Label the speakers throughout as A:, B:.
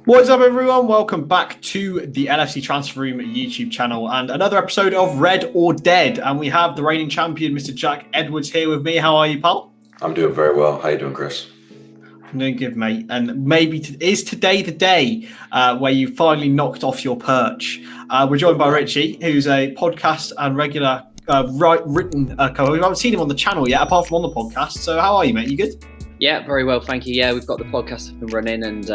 A: What's up, everyone? Welcome back to the LFC Transfer Room YouTube channel and another episode of Red or Dead. And we have the reigning champion, Mr. Jack Edwards, here with me. How are you, pal?
B: I'm doing very well. How you doing, Chris?
A: I'm doing good, mate. And maybe is today the day where you finally knocked off your perch? We're joined by Ritchie, who's a podcast and regular written co-host. We haven't seen him on the channel yet, apart from on the podcast. So how are you, mate? You good?
C: Yeah, very well, thank you. Yeah, we've got the podcast up and running, and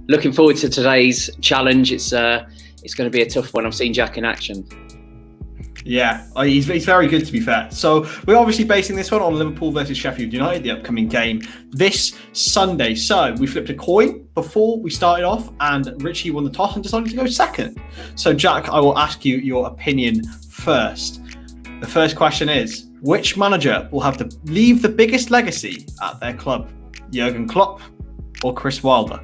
C: looking forward to today's challenge. It's going to be a tough one. I've seen Jack in action.
A: Yeah, he's very good, to be fair. So we're obviously basing this one on Liverpool versus Sheffield United, the upcoming game this Sunday. So we flipped a coin before we started off, and Ritchie won the toss and decided to go second. So Jack, I will ask you your opinion first. The first question is, which manager will have to leave the biggest legacy at their club? Jurgen Klopp or Chris Wilder?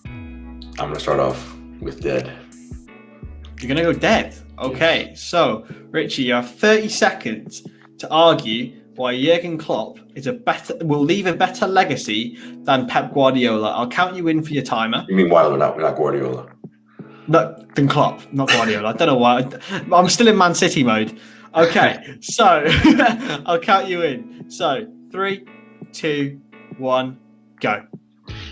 B: I'm going to start off with dead.
A: You're going to go dead? Okay, so Ritchie, you have 30 seconds to argue why Jurgen Klopp will leave a better legacy than Pep Guardiola. I'll count you in for your timer.
B: You mean Wilder, not Guardiola?
A: No, than Klopp, not Guardiola. I don't know why. I'm still in Man City mode. Okay, so I'll count you in. So 3, 2, 1, go.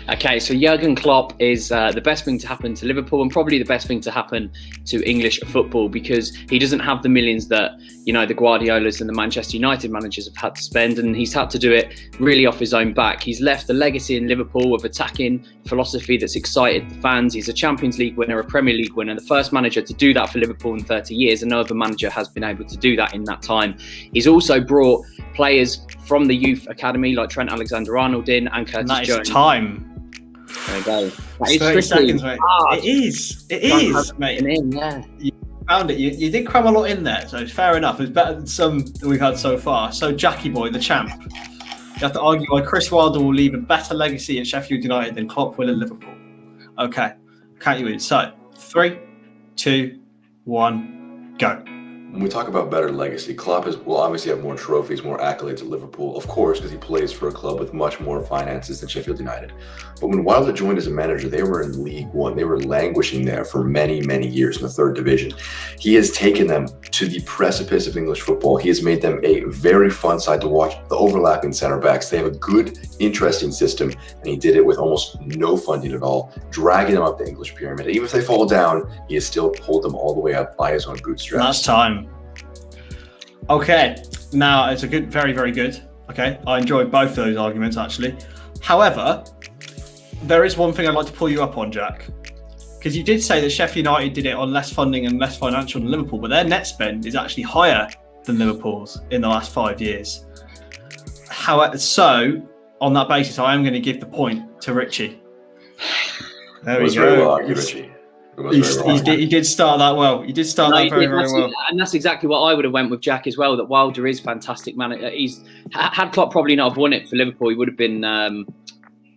C: Okay, so Jurgen Klopp is the best thing to happen to Liverpool and probably the best thing to happen to English football, because he doesn't have the millions that, the Guardiolas and the Manchester United managers have had to spend, and he's had to do it really off his own back. He's left a legacy in Liverpool of attacking philosophy that's excited the fans. He's a Champions League winner, a Premier League winner, the first manager to do that for Liverpool in 30 years, and no other manager has been able to do that in that time. He's also brought players from the youth academy like Trent Alexander-Arnold in and Curtis Jones.
A: Time.
C: There you go. That is
A: 30 seconds, mate. It is, mate.
C: Yeah.
A: You found it. You did cram a lot in there, so it's fair enough. It's better than some that we've had so far. So, Jackie boy, the champ, you have to argue why Chris Wilder will leave a better legacy at Sheffield United than Klopp will at Liverpool. Okay, count you in. So, 3, 2, 1, go.
B: When we talk about better legacy, Klopp will obviously have more trophies, more accolades at Liverpool, of course, because he plays for a club with much more finances than Sheffield United. But when Wilder joined as a manager, they were in League One. They were languishing there for many, many years in the third division. He has taken them to the precipice of English football. He has made them a very fun side to watch. The overlapping center backs, they have a good, interesting system, and he did it with almost no funding at all, dragging them up the English pyramid. Even if they fall down, he has still pulled them all the way up by his own bootstraps.
A: Last time. Okay, now it's a good, very, very good. Okay, I enjoyed both those arguments actually. However, there is one thing I'd like to pull you up on, Jack, because you did say that Sheffield United did it on less funding and less financial than Liverpool, but their net spend is actually higher than Liverpool's in the last 5 years. However, so on that basis, I am going to give the point to Ritchie. There we go.
B: Very well argued, Ritchie.
A: He did start that well. He did start that very, very well.
C: And that's exactly what I would have went with Jack as well, that Wilder is fantastic manager. Had Klopp probably not have won it for Liverpool, he would have been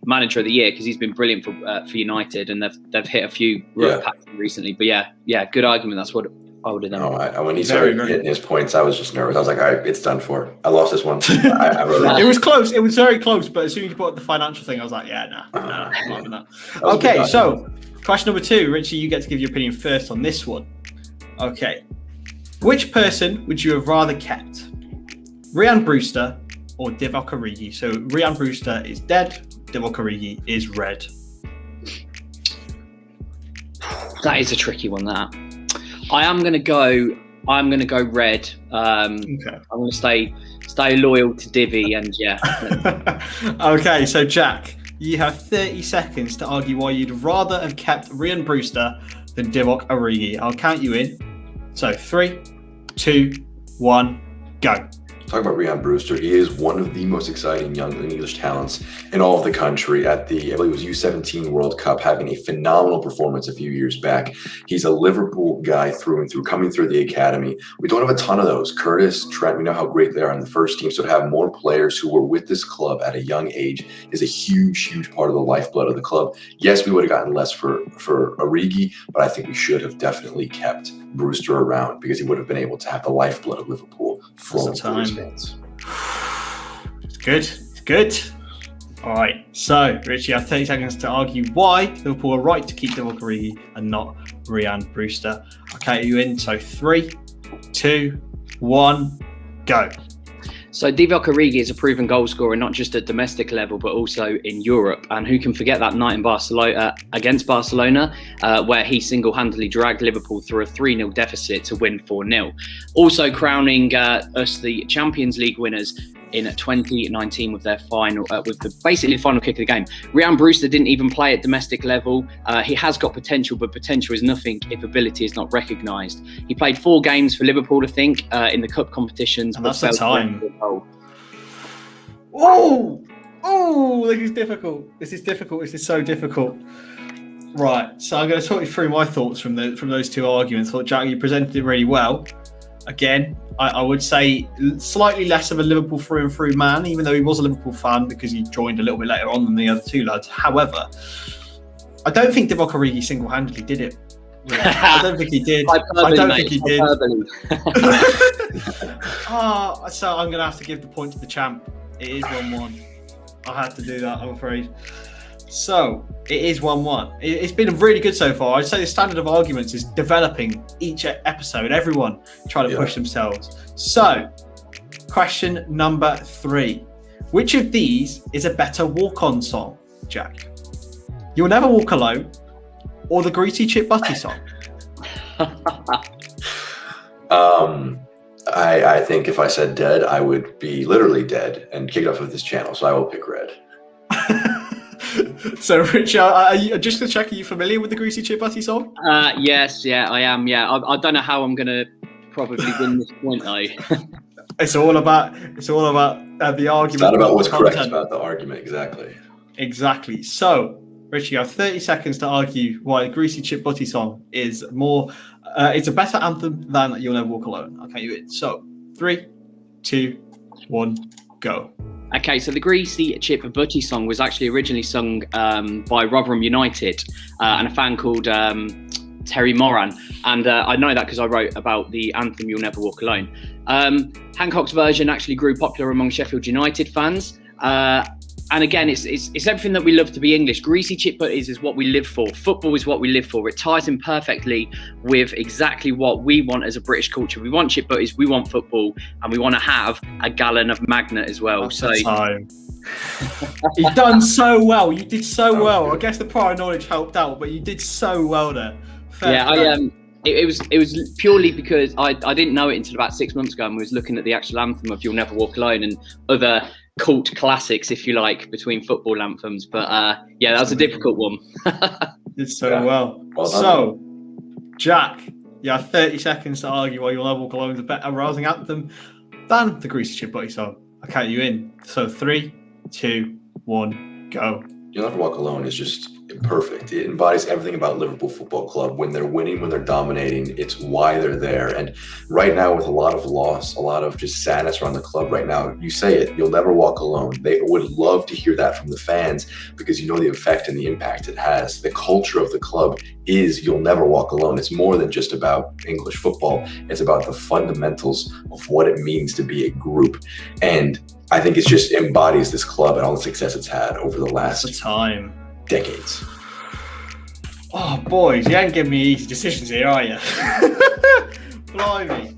C: manager of the year, because he's been brilliant for United, and they've hit a few rough patches recently. But yeah, good argument. That's what I would have done.
B: When he started hitting his points, I was just nervous. I was like, all right, it's done for. I lost this one. I wrote it.
A: It was close. It was very close. But as soon as you put up the financial thing, I was like, yeah, I'm not having that. Okay, so question number 2, Ritchie, you get to give your opinion first on this one. Okay. Which person would you have rather kept? Brewster or Divock Origi? So Brewster is dead, Divock Origi is red.
C: That is a tricky one, that. I'm gonna go red. Okay. I'm gonna stay loyal to Divvy, and yeah.
A: Okay, so Jack, you have 30 seconds to argue why you'd rather have kept Brewster than Divock Origi. I'll count you in. So 3, 2, 1, go.
B: Talk about Brewster. He is one of the most exciting young English talents in all of the country at the, I believe it was U17 World Cup, having a phenomenal performance a few years back. He's a Liverpool guy through and through, coming through the academy. We don't have a ton of those. Curtis, Trent, we know how great they are in the first team. So to have more players who were with this club at a young age is a huge, huge part of the lifeblood of the club. Yes, we would have gotten less for Origi, but I think we should have definitely kept Brewster around, because he would have been able to have the lifeblood of Liverpool flowing through his veins.
A: It's good. All right. So, Ritchie, I have 30 seconds to argue why Liverpool are right to keep Divock Origi and not Ryan Brewster. I'll count you in. So, 3, 2, 1, go.
C: So Divock Origi is a proven goal scorer, not just at domestic level, but also in Europe. And who can forget that night in Barcelona against Barcelona, where he single-handedly dragged Liverpool through a 3-0 deficit to win 4-0. Also crowning us the Champions League winners in 2019 with their final, basically the final kick of the game. Ryan Brewster didn't even play at domestic level. He has got potential, but potential is nothing if ability is not recognised. He played 4 games for Liverpool, I think, in the cup competitions.
A: And that's the time. Oh, this is difficult. This is so difficult. Right, so I'm going to talk you through my thoughts from those 2 arguments. I thought, Jack, you presented it really well. Again, I would say slightly less of a Liverpool through and through man, even though he was a Liverpool fan because he joined a little bit later on than the other 2 lads. However, I don't think Divock Origi single-handedly did it. I don't think he did. So I'm going to have to give the point to the champ. It is 1-1. I had to do that, I'm afraid. So, it is 1-1. It's been really good so far. I'd say the standard of arguments is developing each episode. Everyone trying to push themselves. So, question number 3. Which of these is a better walk-on song, Jack? You'll Never Walk Alone or the Greasy Chip Butty song?
B: I think if I said dead, I would be literally dead and kicked off of this channel. So I will pick red.
A: So, Rich, are you, just to check, are you familiar with the Greasy Chip Butty song?
C: Yes, I am. Yeah, I don't know how I'm going to probably win this point though.
A: It's all about the argument.
B: It's not about what's correct, it's about the argument.
A: Exactly. So, Rich, you have 30 seconds to argue why the Greasy Chip Butty song is more. It's a better anthem than You'll Never Walk Alone. I'll count you in. So, 3, 2, 1, go.
C: Okay, so the Greasy Chip Butty song was actually originally sung by Rotherham United and a fan called Terry Moran. And I know that because I wrote about the anthem You'll Never Walk Alone. Hancock's version actually grew popular among Sheffield United fans. And again, it's everything that we love to be English. Greasy Chip Butties is what we live for. Football is what we live for. It ties in perfectly with exactly what we want as a British culture. We want chip butties, we want football, and we want to have a gallon of Magnet as well.
A: That's the time. You've done so well. You did so well. Good. I guess the prior knowledge helped out, but you did so well there. Fair play.
C: It was purely because I didn't know it until about 6 months ago, and we was looking at the actual anthem of You'll Never Walk Alone and other cult classics, if you like, between football anthems. But that was a difficult one.
A: Did so well. So, Jack, you have 30 seconds to argue why You'll Never Walk Alone is a better rousing anthem than the Greasy Chip Butty song. I count you in. So 3, 2, 1, go.
B: You'll Never Walk Alone is just perfect. It embodies everything about Liverpool Football Club. When they're winning, when they're dominating, it's why they're there. And right now, with a lot of loss, a lot of just sadness around the club right now, you say it, You'll Never Walk Alone. They would love to hear that from the fans because you know the effect and the impact it has. The culture of the club is You'll Never Walk Alone. It's more than just about English football. It's about the fundamentals of what it means to be a group. And I think it just embodies this club and all the success it's had over the last decades.
A: Oh, boys, you ain't giving me easy decisions here, are you? Blimey.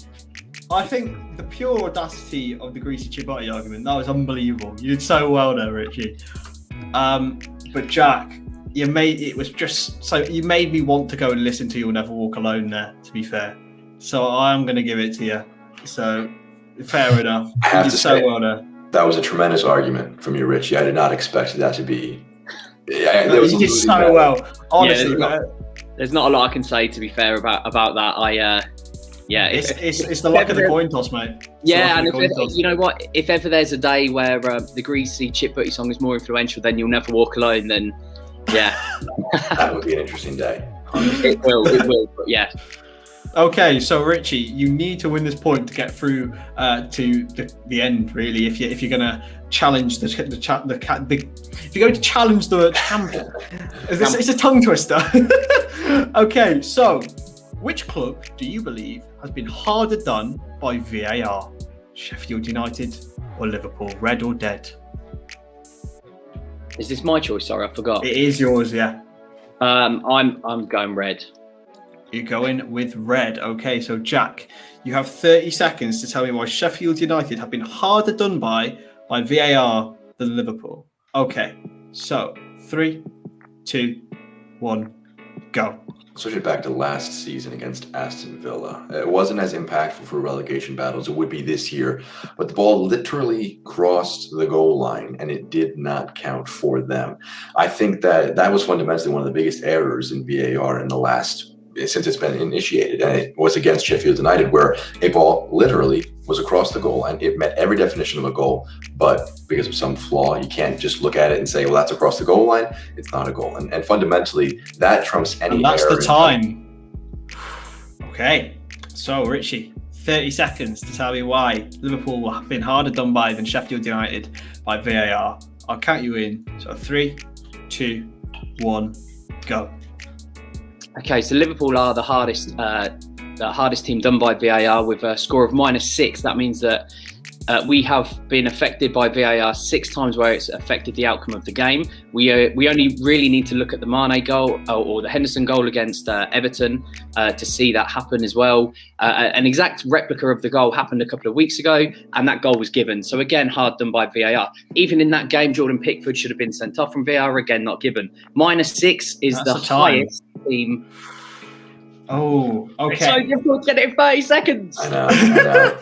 A: I think the pure audacity of the Greasy Chip Butty argument, that was unbelievable. You did so well there, Ritchie. But Jack, you made me want to go and listen to You'll Never Walk Alone there, to be fair. So I'm going to give it to you. So, fair enough.
B: I have to say,
A: well there.
B: That was a tremendous argument from you, Ritchie. I did not expect that to be.
A: You did so well. Honestly,
C: there's not a lot I can say, to be fair, about that.
A: It's the luck of the coin toss, mate.
C: And you know what? If ever there's a day where the Greasy Chip Butty song is more influential than You'll Never Walk Alone, then
B: that would be an interesting day.
C: It will, but yeah.
A: Okay, so Ritchie, you need to win this point to get through to the end. Really, if you're going to challenge if you're going to challenge the champion, it's a tongue twister. Okay, so which club do you believe has been harder done by VAR? Sheffield United or Liverpool? Red or dead?
C: Is this my choice? Sorry, I forgot.
A: It is yours, yeah.
C: I'm going red.
A: You're going with red. Okay, so Jack, you have 30 seconds to tell me why Sheffield United have been harder done by VAR than Liverpool. Okay, so 3, 2, 1, go.
B: Switching back to last season against Aston Villa, it wasn't as impactful for relegation battles. It would be this year, but the ball literally crossed the goal line and it did not count for them. I think that was fundamentally one of the biggest errors in VAR in the last since it's been initiated, and it was against Sheffield United, where a ball literally was across the goal and it met every definition of a goal, but because of some flaw, you can't just look at it and say, well, that's across the goal line. It's not a goal. And fundamentally, that trumps any
A: and that's
B: error.
A: The time. Okay, so Ritchie, 30 seconds to tell me why Liverpool have been harder done by than Sheffield United by VAR. I'll count you in. So 3, 2, 1, go.
C: Okay, so Liverpool are the hardest team done by VAR with a score of -6. That means that we have been affected by VAR 6 times where it's affected the outcome of the game. We only really need to look at the Mane goal or the Henderson goal against Everton to see that happen as well. An exact replica of the goal happened a couple of weeks ago, and that goal was given. So again, hard done by VAR. Even in that game, Jordan Pickford should have been sent off from VAR, again not given. -6 is
A: That's
C: the highest team.
A: Oh, okay.
C: It's so difficult to get it in 30 seconds.
B: I know.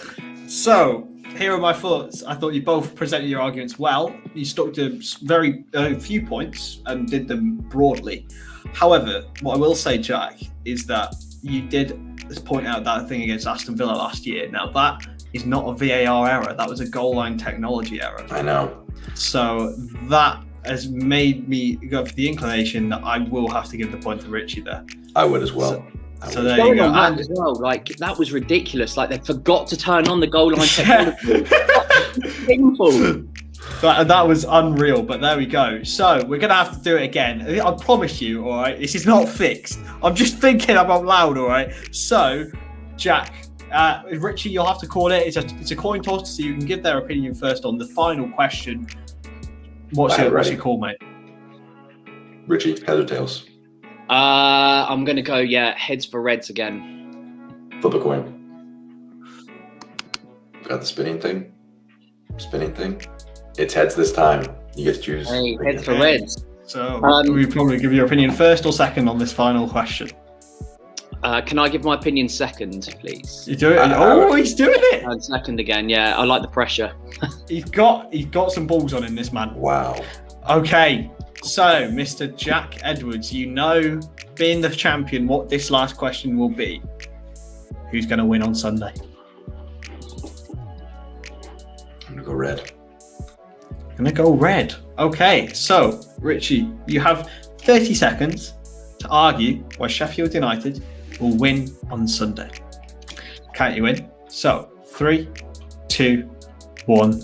A: So, here are my thoughts. I thought you both presented your arguments well. You stuck to very few points and did them broadly. However, what I will say, Jack, is that you did point out that thing against Aston Villa last year. Now, that is not a VAR error. That was a goal line technology error.
B: I know.
A: So, that has made me go for the inclination that I will have to give the point to Ritchie there.
B: I would as well.
A: So there you go.
C: And as well, like that was ridiculous. Like they forgot to turn on the goal line technology. Painful.
A: That was unreal. But there we go. So we're gonna have to do it again. I promise you. All right. This is not fixed. I'm just thinking out loud. All right. So, Jack, Ritchie, you'll have to call it. It's a coin toss, so you can give their opinion first on the final question. What's your call, mate?
B: Ritchie, heads or tails?
C: I'm going to go, heads for Reds again.
B: Flip a coin. Got the spinning thing? It's heads this time. You get to choose.
C: Hey, heads for Reds.
A: So, we probably give your opinion first or second on this final question?
C: Can I give my opinion second, please?
A: You do it? He's doing it!
C: Second again, I like the pressure.
A: He's got some balls on him, this man.
B: Wow.
A: Okay. So, Mr. Jack Edwards, you know, being the champion, what this last question will be. Who's going to win on Sunday?
B: I'm going to go red.
A: Okay, so, Ritchie, you have 30 seconds to argue why Sheffield United will win on Sunday. Count you in. So, 3, 2, 1,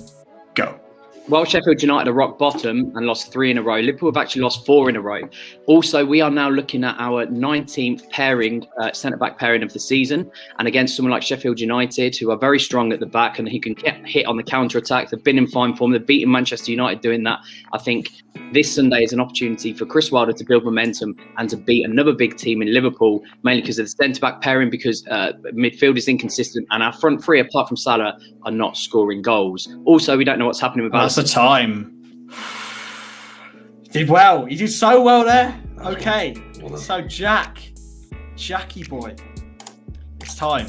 A: go.
C: While Sheffield United are rock bottom and lost 3 in a row, Liverpool have actually lost 4 in a row. Also, we are now looking at our 19th pairing, centre-back pairing of the season. And against someone like Sheffield United, who are very strong at the back and who can get hit on the counter-attack. They've been in fine form. They've beaten Manchester United doing that. I think this Sunday is an opportunity for Chris Wilder to build momentum and to beat another big team in Liverpool, mainly because of the centre-back pairing, because midfield is inconsistent and our front three, apart from Salah, are not scoring goals. Also, we don't know what's happening with
A: That's the time. He did well. He did so well there. Okay. So, Jackie boy, it's time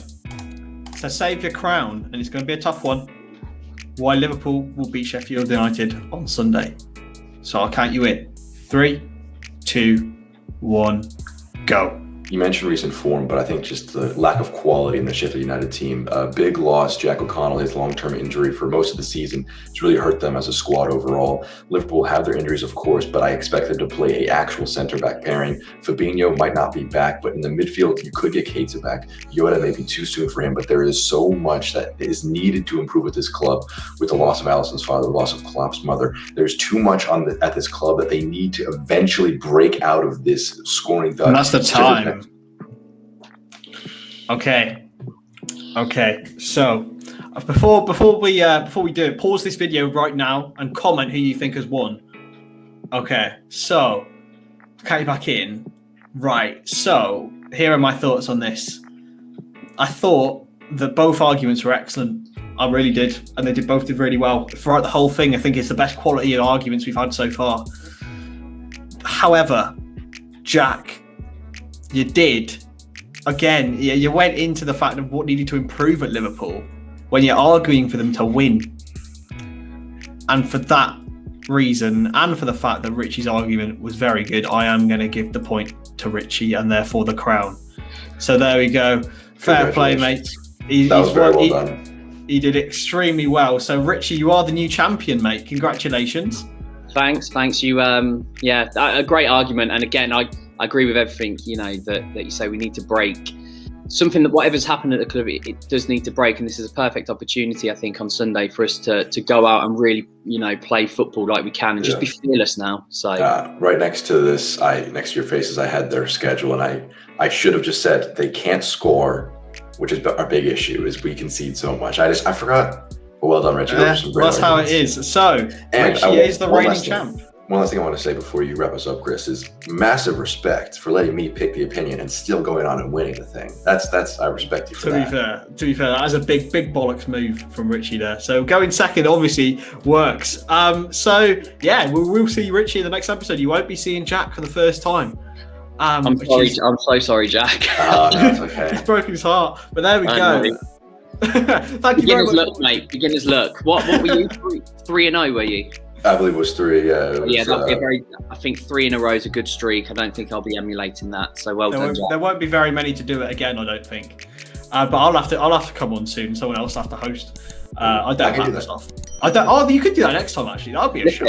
A: to save your crown, and it's going to be a tough one. Why Liverpool will beat Sheffield United on Sunday. So I'll count you in. 3, 2, 1, go.
B: You mentioned recent form, but I think just the lack of quality in the Sheffield United team. Big loss, Jack O'Connell, his long-term injury for most of the season. It's really hurt them as a squad overall. Liverpool have their injuries, of course, but I expect them to play an actual centre-back pairing. Fabinho might not be back, but in the midfield, you could get Keita back. Yoda may be too soon for him, but there is so much that is needed to improve with this club. With the loss of Alisson's father, the loss of Klopp's mother, there's too much at this club that they need to eventually break out of this scoring dud.
A: And that's the time. Okay. So before we do it, pause this video right now and comment who you think has won. Okay, so count you back in. Right, so here are my thoughts on this. I thought that both arguments were excellent. I really did, and they both did really well. Throughout the whole thing, I think it's the best quality of arguments we've had so far. However, Jack, you did, again, you went into the fact of what needed to improve at Liverpool when you're arguing for them to win. And for that reason, and for the fact that Ritchie's argument was very good, I am going to give the point to Ritchie and therefore the crown. So there we go. Fair play, mate.
B: That was very well done.
A: He did extremely well. So Ritchie, you are the new champion, mate. Congratulations.
C: Thanks. You, a great argument. And again, I agree with everything, that you say. We need to break something that whatever's happened at the club, it does need to break. And this is a perfect opportunity, I think, on Sunday for us to go out and really, play football like we can and just be fearless now. So
B: right next to this, next to your faces, I had their schedule, and I should have just said they can't score, which is our big issue, is we concede so much. I forgot. Well done, Ritchie.
A: That's how it is. So Ritchie is the reigning champ.
B: One last thing I want to say before you wrap us up, Chris, is massive respect for letting me pick the opinion and still going on and winning the thing. That's I respect you for that.
A: To be fair, that is a big bollocks move from Ritchie there. So going second obviously works. We'll see Ritchie in the next episode. You won't be seeing Jack for the first time.
C: I'm so sorry, Jack.
B: No, it's okay.
A: He's broken his heart. But there we go. Thank you very much.
C: Beginner's luck, mate. Beginner's luck. What were you? 3-0 were you?
B: I believe it was 3. Yeah,
C: that'd be I think 3 in a row is a good streak. I don't think I'll be emulating that. So well done.
A: There won't be very many to do it again, I don't think. But I'll have to come on soon. Someone else will have to host. I don't back myself. You could do that next time. Actually, that'd be a show.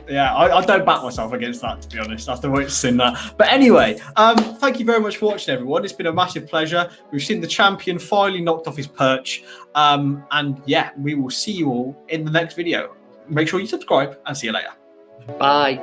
A: Yeah, I don't back myself against that, to be honest, after witnessing that. But anyway, thank you very much for watching, everyone. It's been a massive pleasure. We've seen the champion finally knocked off his perch. We will see you all in the next video. Make sure you subscribe and see you later.
C: Bye.